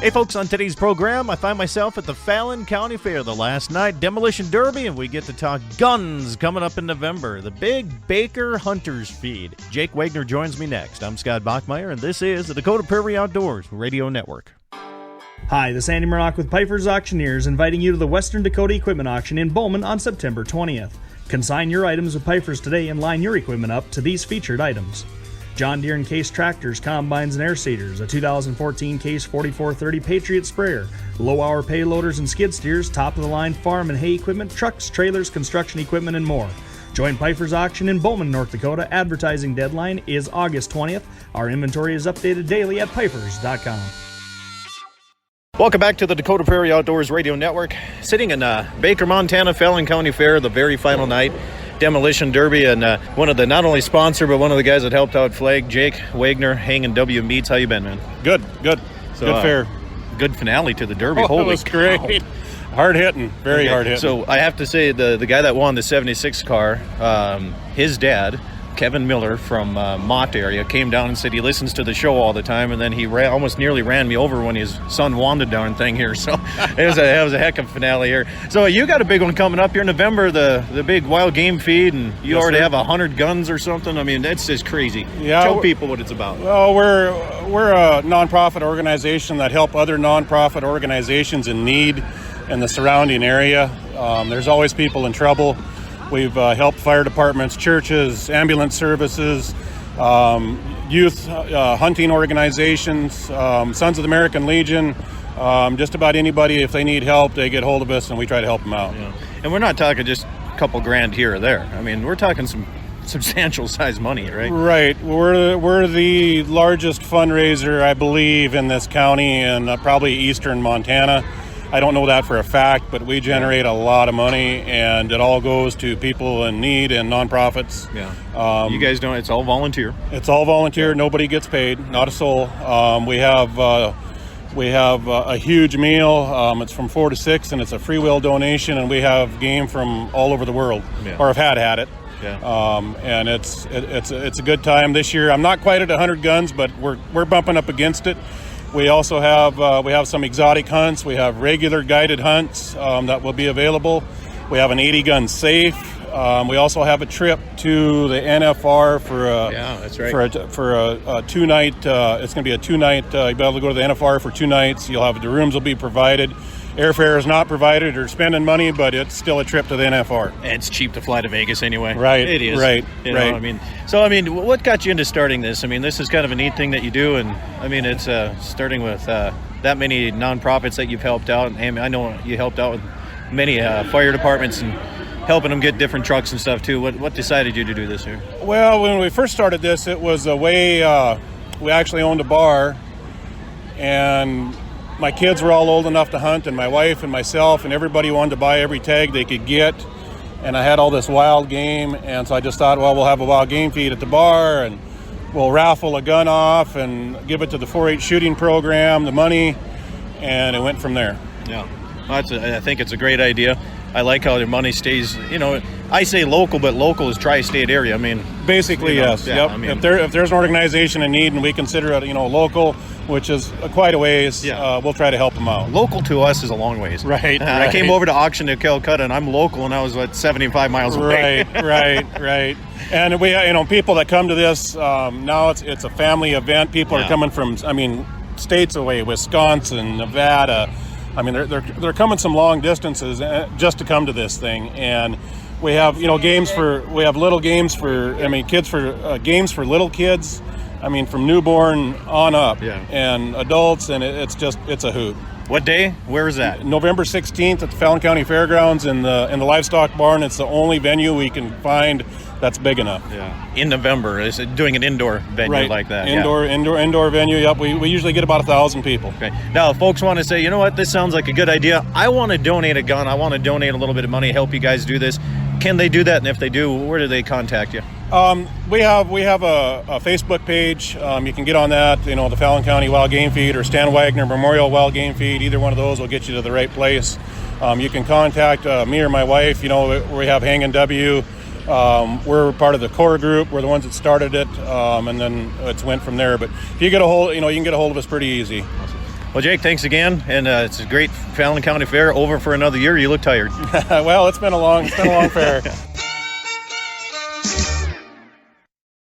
Hey folks, on today's program, I find myself at the Fallon County Fair the last night, Demolition Derby, and we get to talk guns coming up in November, the big Baker Hunters Feed. Jake Wagner joins me next. I'm Scott Bachmeyer, and this is the Dakota Prairie Outdoors Radio Network. Hi, this is Andy Murdoch with Piper's Auctioneers, inviting you to the Western Dakota Equipment Auction in Bowman on September 20th. Consign your items with Piper's today and line your equipment up to these featured items. John Deere and Case tractors, combines, and air seeders, a 2014 Case 4430 Patriot sprayer, low-hour payloaders and skid steers, top-of-the-line farm and hay equipment, trucks, trailers, construction equipment, and more. Join Piper's Auction in Bowman, North Dakota. Advertising deadline is August 20th. Our inventory is updated daily at pipers.com. Welcome back to the Dakota Prairie Outdoors Radio Network. Sitting in Baker, Montana, Fallon County Fair, the very final night. Demolition Derby, and one of the not only sponsor but one of the guys that helped out flag, Jake Wagner, Hanging W Meats. How you been, man? Good. So, good fair. Good finale to the Derby. Holy, it was great. Hard hitting, very hard hitting. So I have to say the guy that won the 76 car, his dad, Kevin Miller from Mott area, came down and said he listens to the show all the time, and then he almost nearly ran me over when his son won the darn thing here. So it was a heck of a finale here. So you got a big one coming up here in November, the big wild game feed, and you already have 100 guns or something. I mean, that's just crazy. Yeah, tell people what it's about. Well, we're a nonprofit organization that help other nonprofit organizations in need in the surrounding area. There's always people in trouble. We've helped fire departments, churches, ambulance services, youth hunting organizations, Sons of the American Legion, just about anybody. If they need help, they get hold of us and we try to help them out. Yeah. And we're not talking just a couple grand here or there. I mean, we're talking some substantial size money, right? Right. We're the largest fundraiser, I believe, in this county and probably eastern Montana. I don't know that for a fact, but we generate a lot of money, and it all goes to people in need and nonprofits. Yeah. You guys don't. It's all volunteer. It's all volunteer. Yeah. Nobody gets paid. Not a soul. We have a huge meal. It's from 4 to 6, and it's a free will donation. And we have game from all over the world, or have had it. Yeah. And it's a good time this year. I'm not quite at 100 guns, but we're bumping up against it. We also have some exotic hunts. We have regular guided hunts that will be available. We have an 80 gun safe. We also have a trip to the NFR for a 2 night. It's going to be a 2 night. You'll be able to go to the NFR for 2 nights. The rooms will be provided. Airfare is not provided or spending money, but it's still a trip to the NFR. And it's cheap to fly to Vegas anyway. Right. It is. Right. You know, I mean, what got you into starting this? I mean, this is kind of a neat thing that you do, and I mean, it's starting with that many nonprofits that you've helped out. And I know you helped out with many fire departments and helping them get different trucks and stuff too. What decided you to do this here? Well, when we first started this, it was a way we actually owned a bar, and my kids were all old enough to hunt, and my wife and myself and everybody wanted to buy every tag they could get. And I had all this wild game, and so I just thought, well, we'll have a wild game feed at the bar, and we'll raffle a gun off and give it to the 4-H shooting program, the money, and it went from there. Yeah, I think it's a great idea. I like how the money stays, I say local, but local is tri-state area. I mean, basically, yes. Yeah, yep. I mean, if there's an organization in need and we consider it, local, which is quite a ways, we'll try to help them out. Local to us is a long ways. Right. I came over to auction to Calcutta, and I'm local, and I was 75 miles away. Right. And we, people that come to this now, it's a family event. People are coming from, states away, Wisconsin, Nevada. I mean, they're coming some long distances just to come to this thing, and we have games for kids for games for little kids. I mean, from newborn on up, and adults, and it's a hoot. What day? Where is that? November 16th at the Fallon County Fairgrounds in the livestock barn. It's the only venue we can find that's big enough. Yeah. In November, is it doing an indoor venue like that? Indoor venue. Yep. We usually get about 1,000 people. Okay. Now, if folks want to say, you know what, this sounds like a good idea. I want to donate a gun. I want to donate a little bit of money, help you guys do this. Can they do that? And if they do, where do they contact you? We have a Facebook page. You can get on that, the Fallon County Wild Game Feed or Stan Wagner Memorial Wild Game Feed. Either one of those will get you to the right place. You can contact me or my wife. We have Hanging W. We're part of the core group. We're the ones that started it, and then it's went from there. But if you get a hold, you can get a hold of us pretty easy. Awesome. Well, Jake, thanks again, and it's a great Fallon County Fair over for another year. You look tired. Well, it's been a long fair.